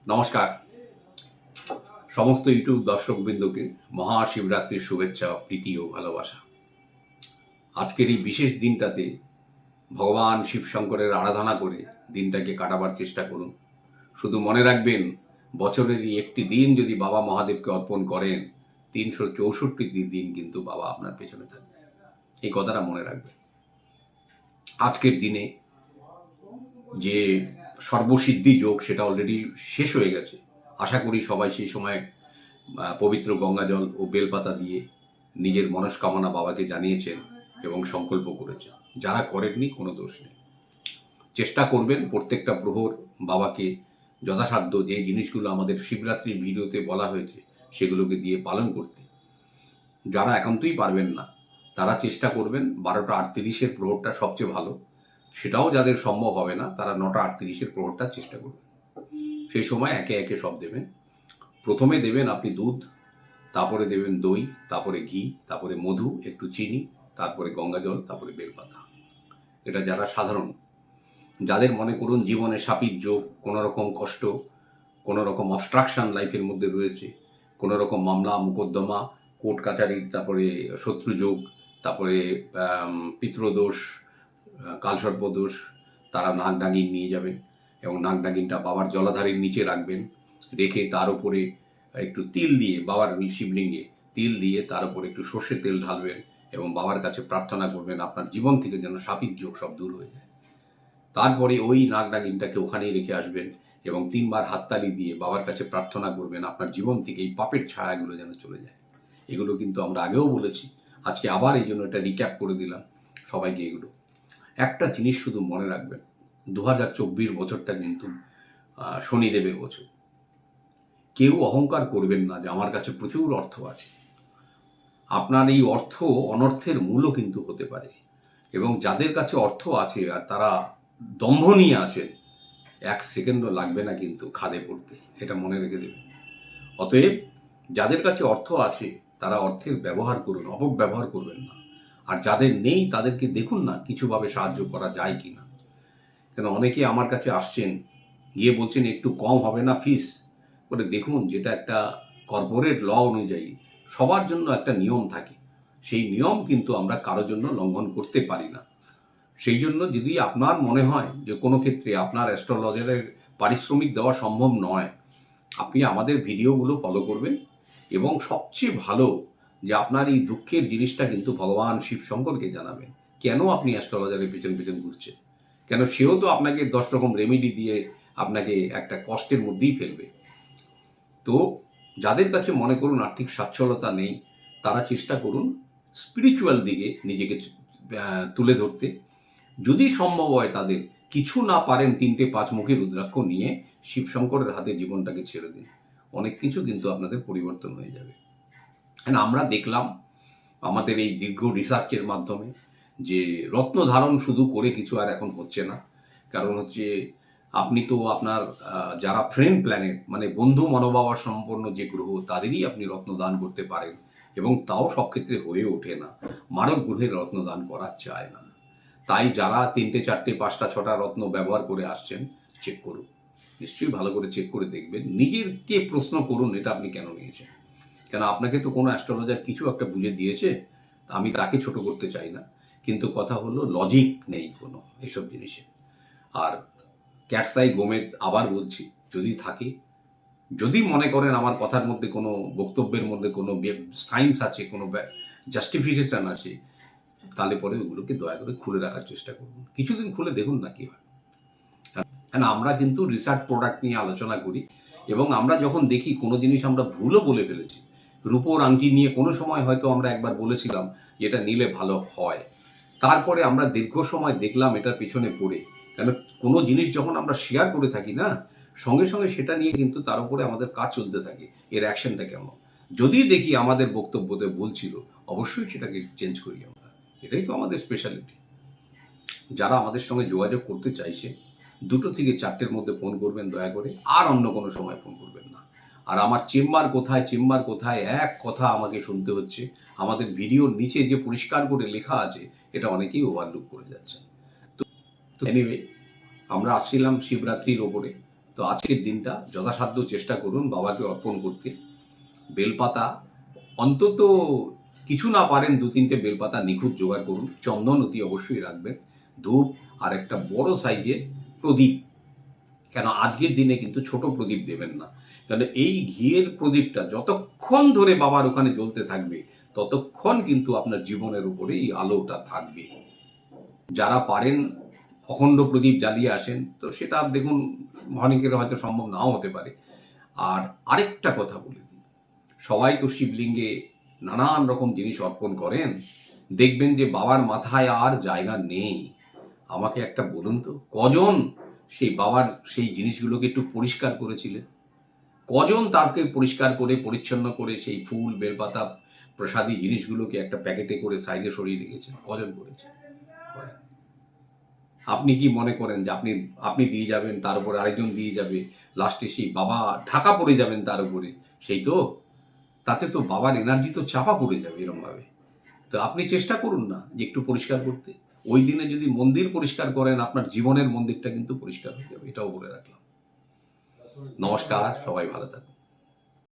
নমস্কার সমস্ত ইউটিউব দর্শকবৃন্দকে মহাশিবরাত্রির শুভেচ্ছা, প্রীতি ও ভালোবাসা। আজকের এই বিশেষ দিনটাতে ভগবান শিব শঙ্করের আরাধনা করে দিনটাকে কাটাবার চেষ্টা করুন। শুধু মনে রাখবেন, বছরেরই একটি দিন যদি বাবা মহাদেবকে অর্পণ করেন, 364টি দিন কিন্তু বাবা আপনার পেছনে থাকবে। এই কথাটা মনে রাখবেন। আজকের দিনে যে সর্বসিদ্ধি যোগ সেটা অলরেডি শেষ হয়ে গেছে। আশা করি সবাই সেই সময় পবিত্র গঙ্গাজল ও বেলপাতা দিয়ে নিজের মনস্কামনা বাবাকে জানিয়েছেন এবং সংকল্প করেছেন। যারা করেননি কোনো দোষ নেই। চেষ্টা করবেন প্রত্যেকটা প্রহর বাবাকে যথাসাধ্য যে জিনিসগুলো আমাদের শিবরাত্রির ভিডিওতে বলা হয়েছে সেগুলোকে দিয়ে পালন করতে। যারা একান্তই পারবেন না তারা চেষ্টা করবেন 12টা 38-এর প্রহরটা সবচেয়ে ভালো। সেটাও যাদের সম্ভব হবে না তারা 9টা 38-এর প্রহরটা চেষ্টা করবেন। সেই সময় একে একে সব দেবেন। প্রথমে দেবেন আপনি দুধ, তারপরে দেবেন দই, তারপরে ঘি, তারপরে মধু, একটু চিনি, তারপরে গঙ্গাজল, তারপরে বেলপাতা। এটা যারা সাধারণ, যাদের মনে করুন জীবনে সাপির যোগ, কোনো রকম কষ্ট, কোনো রকম অবস্ট্রাকশন লাইফের মধ্যে রয়েছে, কোনো রকম মামলা মোকদ্দমা, কোর্ট কাছারির, তারপরে শত্রু যোগ, তারপরে পিতৃদোষ, কালসর্পদোষ, তারা নাক ডাঙিন নিয়ে যাবেন এবং নাক ডাঙিনটা বাবার জলাধারের নিচে রাখবেন। রেখে তার উপরে একটু তিল দিয়ে, বাবার শিবলিঙ্গে তিল দিয়ে তার উপরে একটু সর্ষের তেল ঢালবেন এবং বাবার কাছে প্রার্থনা করবেন আপনার জীবন থেকে যেন সাপির যোগ সব দূর হয়ে যায়। তারপরে ওই নাক ডাঙিনটাকে ওখানেই রেখে আসবেন এবং 3বার হাততালি দিয়ে বাবার কাছে প্রার্থনা করবেন আপনার জীবন থেকে এই পাপের ছায়াগুলো যেন চলে যায়। এগুলো কিন্তু আমরা আগেও বলেছি, আজকে আবার এই জন্য এটা রিক্যাপ করে দিলাম সবাইকে। এগুলো একটা জিনিস শুধু মনে রাখবেন, 2024 বছরটা কিন্তু শনিদেবের বছর। কেউ অহংকার করবেন না যে আমার কাছে প্রচুর অর্থ আছে। আপনার এই অর্থ অনর্থের মূলও কিন্তু হতে পারে, এবং যাদের কাছে অর্থ আছে আর তারা দম্ভ নিয়ে আছেন, 1 সেকেন্ডও লাগবে না কিন্তু খাদে পড়তে, এটা মনে রেখে দেবেন। অতএব যাদের কাছে অর্থ আছে তারা অর্থের ব্যবহার করুন, অপব্যবহার করবেন না। আর যাদের নেই তাদেরকে দেখুন না কিছুভাবে সাহায্য করা যায় কি না। কেন অনেকে আমার কাছে আসছেন, গিয়ে বলছেন একটু কম হবে না ফিস করে। দেখুন, যেটা একটা কর্পোরেট ল অনুযায়ী সবার জন্য একটা নিয়ম থাকে, সেই নিয়ম কিন্তু আমরা কারোর জন্য লঙ্ঘন করতে পারি না। সেই জন্য যদি আপনার মনে হয় যে কোনো ক্ষেত্রে আপনার অ্যাস্ট্রোলজারের পারিশ্রমিক দেওয়া সম্ভব নয়, আপনি আমাদের ভিডিওগুলো ফলো করবেন এবং সবচেয়ে ভালো যে আপনার এই দুঃখের জিনিসটা কিন্তু ভগবান শিব শঙ্করকে জানাবেন। কেন আপনি অ্যাস্ট্রোলজারের পেছন পেছন ঘুরছেন? কেন সেও তো আপনাকে 10 রকম রেমেডি দিয়ে আপনাকে একটা কষ্টের মধ্যেই ফেলবে। তো যাদের কাছে মনে করুন আর্থিক সচ্ছলতা নেই, তারা চেষ্টা করুন স্পিরিচুয়াল দিকে নিজেকে তুলে ধরতে। যদি সম্ভব হয় তাদের কিছু না পারেন 3টে 5 মুখী রুদ্রাক্ষ নিয়ে শিবশঙ্করের হাতে জীবনটাকে ছেড়ে দিন। অনেক কিছু কিন্তু আপনাদের পরিবর্তন হয়ে যাবে। আমরা দেখলাম আমাদের এই দীর্ঘ রিসার্চের মাধ্যমে যে রত্ন ধারণ শুধু করে কিছু আর এখন হচ্ছে না। কারণ হচ্ছে আপনি তো আপনার যারা ফ্রেন্ড প্ল্যানেট মানে বন্ধু মনোভাব সম্পন্ন যে গ্রহ তাদেরই আপনি রত্ন দান করতে পারেন, এবং তাও সব ক্ষেত্রে হয়ে ওঠে না। মানব গ্রহের রত্ন দান করা চায় না। তাই যারা 3টে 4টে 5টা 6টা রত্ন ব্যবহার করে আসছেন, চেক করুন, নিশ্চয়ই ভালো করে চেক করে দেখবেন। নিজেরকে প্রশ্ন করুন এটা আপনি কেন নিয়েছেন। কেন আপনাকে তো কোনো অ্যাস্ট্রোলজার কিছু একটা বুঝে দিয়েছে, আমি তাকে ছোট করতে চাই না, কিন্তু কথা হলো লজিক নেই কোনো এসব জিনিসে। আর ক্যাটসাই গোমেদ আবার বলছি, যদি থাকে, যদি মনে করেন আমার কথার মধ্যে কোনো বক্তব্যের মধ্যে কোনো সায়েন্স আছে, কোনো জাস্টিফিকেশন আছে, তাহলে পরে ওগুলোকে দয়া করে খুলে রাখার চেষ্টা করুন। কিছুদিন খুলে দেখুন না কি হয়। কারণ আমরা কিন্তু রিসার্চ প্রোডাক্ট নিয়ে আলোচনা করি, এবং আমরা যখন দেখি কোনো জিনিস আমরা ভুলও বলে ফেলেছি, রূপোর আংটি নিয়ে কোনো সময় হয়তো আমরা একবার বলেছিলাম এটা নিলে ভালো হয়, তারপরে আমরা দীর্ঘ সময় দেখলাম এটার পেছনে পড়ে। কেন কোনো জিনিস যখন আমরা শেয়ার করে থাকি না, সঙ্গে সঙ্গে সেটা নিয়ে কিন্তু তার উপরে আমাদের কাজ চলতে থাকে, এর অ্যাকশনটা কেমন। যদি দেখি আমাদের বক্তব্যতে ভুল ছিল, অবশ্যই সেটাকে চেঞ্জ করি আমরা। এটাই তো আমাদের স্পেশালিটি। যারা আমাদের সঙ্গে যোগাযোগ করতে চাইছে 2টো থেকে 4টের মধ্যে ফোন করবেন দয়া করে, আর অন্য কোনো সময় ফোন করবেন না। আর আমার চেম্বার কোথায়, চেম্বার কোথায়, এক কথা আমাকে শুনতে হচ্ছে। আমাদের ভিডিওর নিচে যে পরিষ্কার করে লেখা আছে এটা অনেকেই ওভারলুক করে যাচ্ছেন। তো এনিওয়ে, আমরা আসছিলাম শিবরাত্রির ওপরে। তো আজকের দিনটা যথাসাধ্য চেষ্টা করুন বাবাকে অর্পণ করতে। বেলপাতা অন্তত কিছু না পারেন 2-3টে বেলপাতা নিখুঁত জোগাড় করুন, চন্দন অতি অবশ্যই রাখবেন, ধূপ আর একটা বড় সাইজের প্রদীপ। কেন আজকের দিনে কিন্তু ছোট প্রদীপ দেবেন না, কেন এই ঘিয়ের প্রদীপটা যতক্ষণ ধরে বাবার ওখানে জ্বলতে থাকবে ততক্ষণ কিন্তু আপনার জীবনের উপরে এই আলোটা থাকবে। যারা পারেন অখণ্ড প্রদীপ জ্বালিয়ে আসেন, তো সেটা দেখুন অনেকের হয়তো সম্ভব নাও হতে পারে। আর আরেকটা কথা বলে দিই, সবাই তো শিবলিঙ্গে নানান রকম জিনিস অর্পণ করেন, দেখবেন যে বাবার মাথায় আর জায়গা নেই। আমাকে একটা বলুন তো, কজন সেই বাবার সেই জিনিসগুলোকে একটু পরিষ্কার করেছিলেন? কজন তাকে পরিষ্কার করে পরিচ্ছন্ন করে সেই ফুল বেলপাতা প্রসাদী জিনিসগুলোকে একটা প্যাকেটে করে সাইডে সরিয়ে রেখেছেন? কজন করেছেন? করেন। আপনি কি মনে করেন যে আপনি আপনি দিয়ে যাবেন, তার উপরে আরেকজন দিয়ে যাবে, লাস্টে সেই বাবা ঢাকা পড়ে যাবেন তার উপরে? সেই তো, তাতে তো বাবার এনার্জি তো চাপা পড়ে যাবে এরমভাবে। তো আপনি চেষ্টা করুন না যে একটু পরিষ্কার করতে। ওই দিনে যদি মন্দির পরিষ্কার করেন, আপনার জীবনের মন্দিরটা কিন্তু পরিষ্কার হয়ে যাবে, এটাও বলে রাখলাম। নমস্কার, সবাই ভালো থাকুন।